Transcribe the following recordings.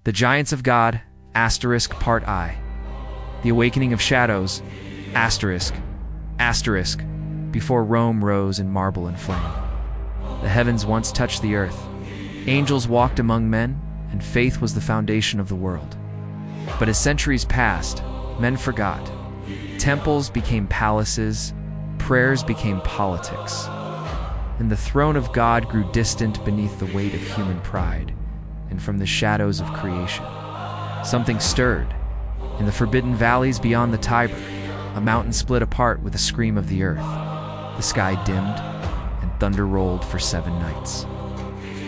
The Giants of God, Part I. The Awakening of Shadows, before Rome rose in marble and flame. The heavens once touched the earth. Angels walked among men, and faith was the foundation of the world. But as centuries passed, men forgot. Temples became palaces, prayers became politics, and the throne of God grew distant beneath the weight of human pride and from the shadows of creation. Something stirred. In the forbidden valleys beyond the Tiber, a mountain split apart with a scream of the earth. The sky dimmed, and thunder rolled for 7 nights.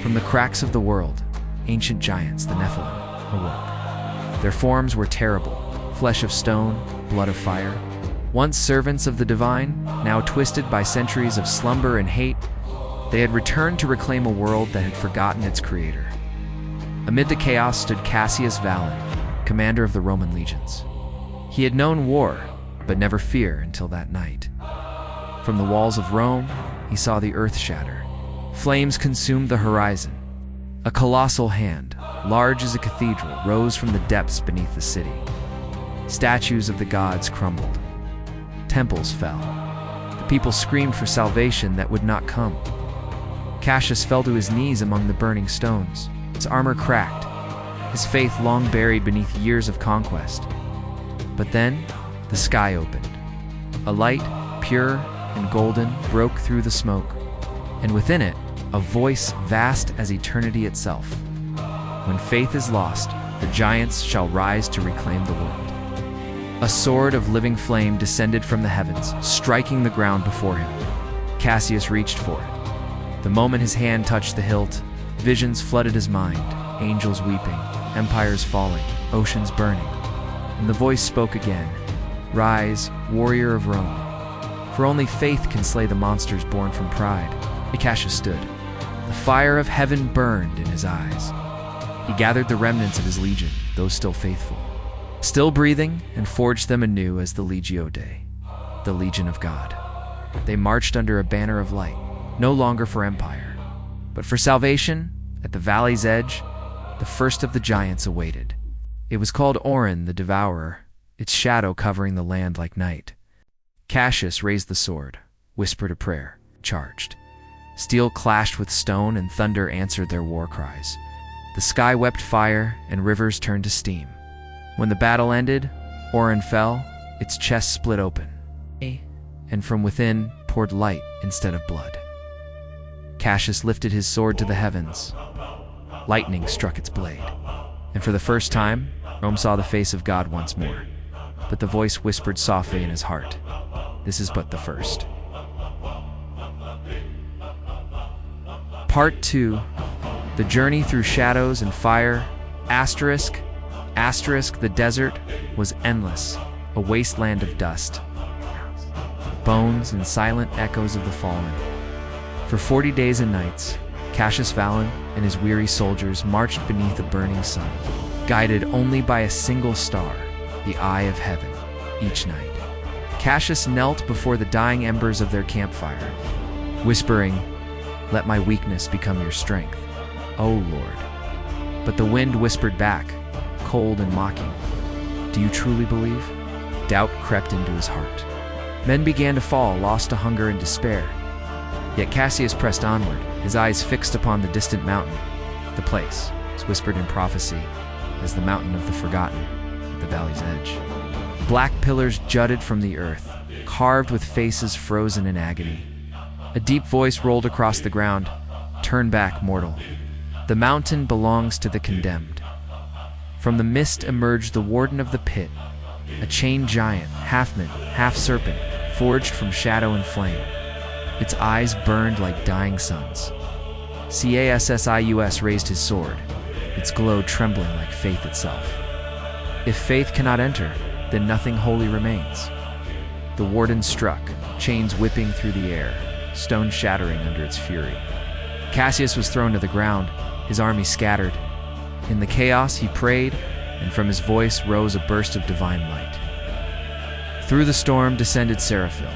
From the cracks of the world, ancient giants, the Nephilim, awoke. Their forms were terrible, flesh of stone, blood of fire. Once servants of the divine, now twisted by centuries of slumber and hate, they had returned to reclaim a world that had forgotten its creator. Amid the chaos stood Cassius, commander of the Roman legions. He had known war, but never fear until that night. From the walls of Rome, he saw the earth shatter. Flames consumed the horizon. A colossal hand, large as a cathedral, rose from the depths beneath the city. Statues of the gods crumbled. Temples fell. The people screamed for salvation that would not come. Cassius fell to his knees among the burning stones. His armor cracked, his faith long buried beneath years of conquest. But then, the sky opened. A light, pure and golden, broke through the smoke, and within it, a voice vast as eternity itself. When faith is lost, the giants shall rise to reclaim the world. A sword of living flame descended from the heavens, striking the ground before him. Cassius reached for it. The moment his hand touched the hilt, visions flooded his mind, angels weeping, empires falling, oceans burning. And the voice spoke again, "Rise, warrior of Rome, for only faith can slay the monsters born from pride." Cassius stood. The fire of heaven burned in his eyes. He gathered the remnants of his legion, those still faithful, still breathing, and forged them anew as the Legio Dei, the Legion of God. They marched under a banner of light, no longer for empire, but for salvation. At the valley's edge, the first of the giants awaited. It was called Orin the Devourer, its shadow covering the land like night. Cassius raised the sword, whispered a prayer, charged. Steel clashed with stone, and thunder answered their war cries. The sky wept fire, and rivers turned to steam. When the battle ended, Orin fell, its chest split open, and from within poured light instead of blood. Cassius lifted his sword to the heavens. Lightning struck its blade, and for the first time, Rome saw the face of God once more. But the voice whispered softly in his heart, "This is but the first." Part 2. The journey through shadows and fire, the desert was endless, a wasteland of dust, bones and silent echoes of the fallen. For 40 days and nights, Cassius and his weary soldiers marched beneath a burning sun, guided only by a single star, the eye of heaven, each night. Cassius knelt before the dying embers of their campfire, whispering, "Let my weakness become your strength, O Lord." But the wind whispered back, cold and mocking, "Do you truly believe?" Doubt crept into his heart. Men began to fall, lost to hunger and despair. Yet Cassius pressed onward, his eyes fixed upon the distant mountain. The place was whispered in prophecy as the mountain of the forgotten at the valley's edge. Black pillars jutted from the earth, carved with faces frozen in agony. A deep voice rolled across the ground, "Turn back, mortal. The mountain belongs to the condemned." From the mist emerged the warden of the pit, a chained giant, half man, half serpent, forged from shadow and flame. Its eyes burned like dying suns. Cassius raised his sword, its glow trembling like faith itself. If faith cannot enter, then nothing holy remains. The warden struck, chains whipping through the air, stone shattering under its fury. Cassius was thrown to the ground, his army scattered. In the chaos he prayed, and from his voice rose a burst of divine light. Through the storm descended Seraphil,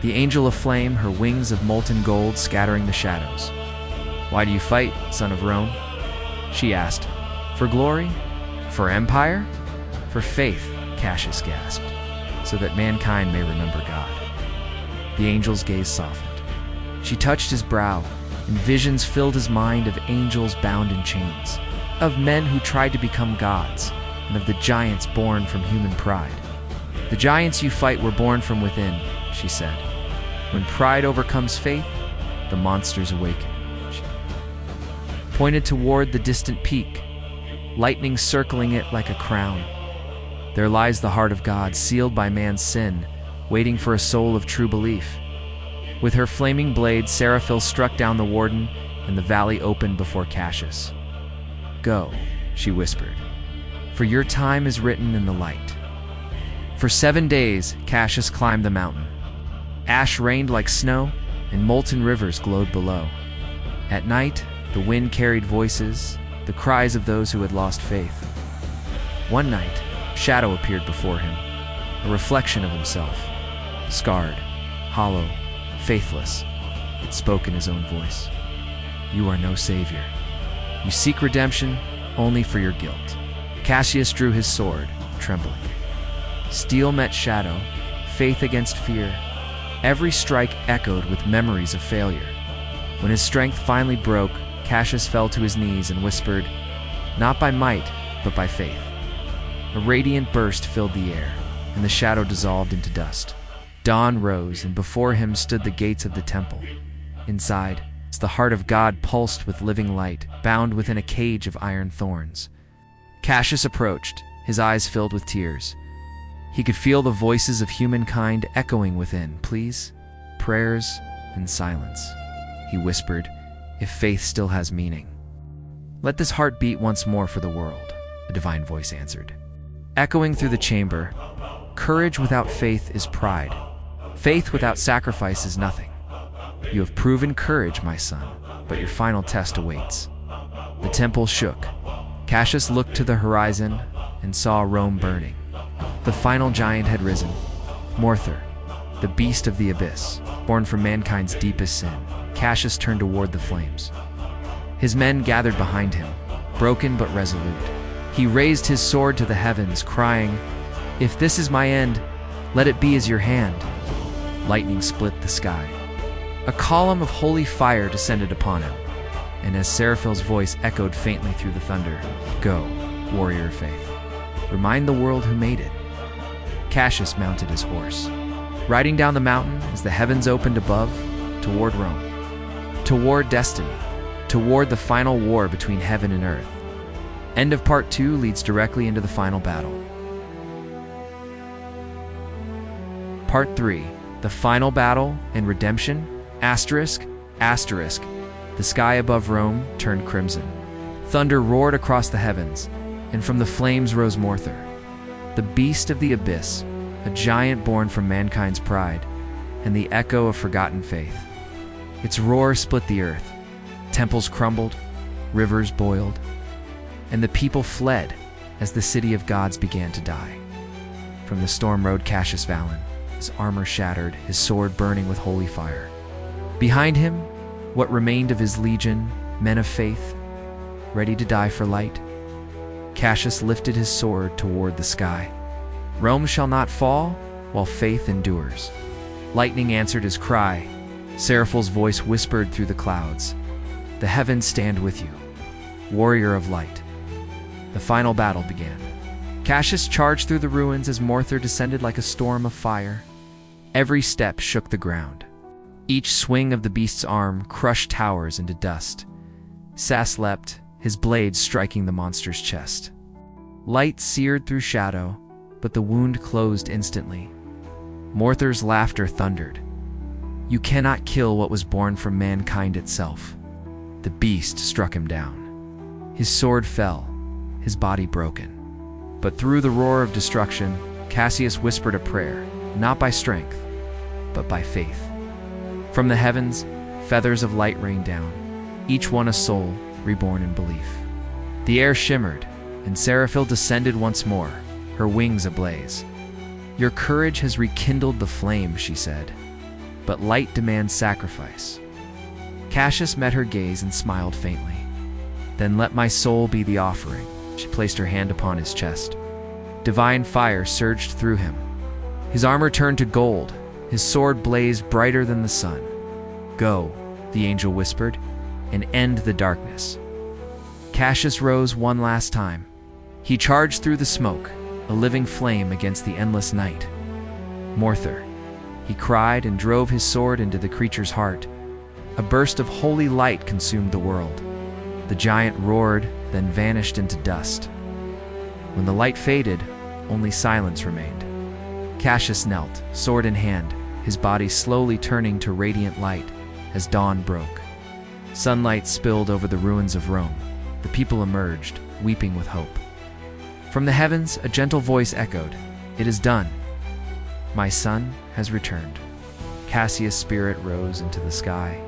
the angel of flame, her wings of molten gold scattering the shadows. "Why do you fight, son of Rome?" she asked, For glory? For empire? For faith, Cassius gasped, so that mankind may remember God. The angel's gaze softened. She touched his brow, and visions filled his mind of angels bound in chains, of men who tried to become gods, and of the giants born from human pride. The giants you fight were born from within, she said. When pride overcomes faith, the monsters awaken. She pointed toward the distant peak, lightning circling it like a crown. There lies the heart of God, sealed by man's sin, waiting for a soul of true belief. With her flaming blade, Seraphil struck down the warden, and the valley opened before Cassius. Go, she whispered, for your time is written in the light. For 7 days, Cassius climbed the mountain. Ash rained like snow, and molten rivers glowed below. At night, the wind carried voices, the cries of those who had lost faith. One night, shadow appeared before him, a reflection of himself, scarred, hollow, faithless. It spoke in his own voice. You are no savior. You seek redemption only for your guilt. Cassius drew his sword, trembling. Steel met shadow, faith against fear. Every strike echoed with memories of failure. When his strength finally broke, Cassius fell to his knees and whispered, not by might, but by faith. A radiant burst filled the air, and the shadow dissolved into dust. Dawn rose, and before him stood the gates of the temple. Inside, the heart of God pulsed with living light, bound within a cage of iron thorns. Cassius approached, his eyes filled with tears. He could feel the voices of humankind echoing within, pleas, prayers, and silence. He whispered, if faith still has meaning. Let this heart beat once more for the world, a divine voice answered. Echoing through the chamber, courage without faith is pride. Faith without sacrifice is nothing. You have proven courage, my son, but your final test awaits. The temple shook. Cassius looked to the horizon and saw Rome burning. The final giant had risen, Morther, the beast of the abyss, born from mankind's deepest sin. Cassius turned toward the flames. His men gathered behind him, broken but resolute. He raised his sword to the heavens, crying, if this is my end, let it be as your hand. Lightning split the sky. A column of holy fire descended upon him, and as Seraphil's voice echoed faintly through the thunder, go, warrior of faith. Remind the world who made it. Cassius mounted his horse, riding down the mountain as the heavens opened above, toward Rome, toward destiny, toward the final war between heaven and earth. End of part 2 leads directly into the final battle. Part 3, the final battle and redemption, asterisk, asterisk. The sky above Rome turned crimson. Thunder roared across the heavens, and from the flames rose Morther, the beast of the abyss, a giant born from mankind's pride, and the echo of forgotten faith. Its roar split the earth. Temples crumbled, rivers boiled, and the people fled as the city of gods began to die. From the storm rode Cassius Vallon, his armor shattered, his sword burning with holy fire. Behind him, what remained of his legion, men of faith, ready to die for light. Cassius lifted his sword toward the sky. Rome shall not fall while faith endures. Lightning answered his cry. Seraphil's voice whispered through the clouds. The heavens stand with you, warrior of light. The final battle began. Cassius charged through the ruins as Morther descended like a storm of fire. Every step shook the ground. Each swing of the beast's arm crushed towers into dust. Sas leapt, his blade striking the monster's chest. Light seared through shadow, but the wound closed instantly. Morther's laughter thundered. You cannot kill what was born from mankind itself. The beast struck him down. His sword fell, his body broken. But through the roar of destruction, Cassius whispered a prayer, not by strength, but by faith. From the heavens, feathers of light rained down, each one a soul reborn in belief. The air shimmered, and Seraphil descended once more, her wings ablaze. Your courage has rekindled the flame, she said, but light demands sacrifice. Cassius met her gaze and smiled faintly. Then let my soul be the offering, She placed her hand upon his chest. Divine fire surged through him. His armor turned to gold. His sword blazed brighter than the sun. "Go," the angel whispered, "and end the darkness." Cassius rose one last time. He charged through the smoke, a living flame against the endless night. "Morther," he cried and drove his sword into the creature's heart. A burst of holy light consumed the world. The giant roared, then vanished into dust. When the light faded, only silence remained. Cassius knelt, sword in hand, his body slowly turning to radiant light as dawn broke. Sunlight spilled over the ruins of Rome. The people emerged, weeping with hope. From the heavens, a gentle voice echoed, "It is done. My son has returned." Cassius' spirit rose into the sky.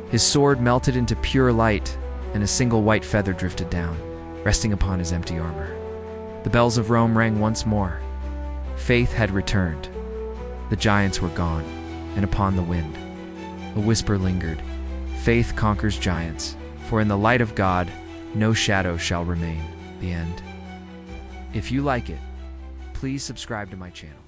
His sword melted into pure light, and a single white feather drifted down, resting upon his empty armor. The bells of Rome rang once more. Faith had returned. The giants were gone, and upon the wind, a whisper lingered. Faith conquers giants, for in the light of God, no shadow shall remain. The end. If you like it, please subscribe to my channel.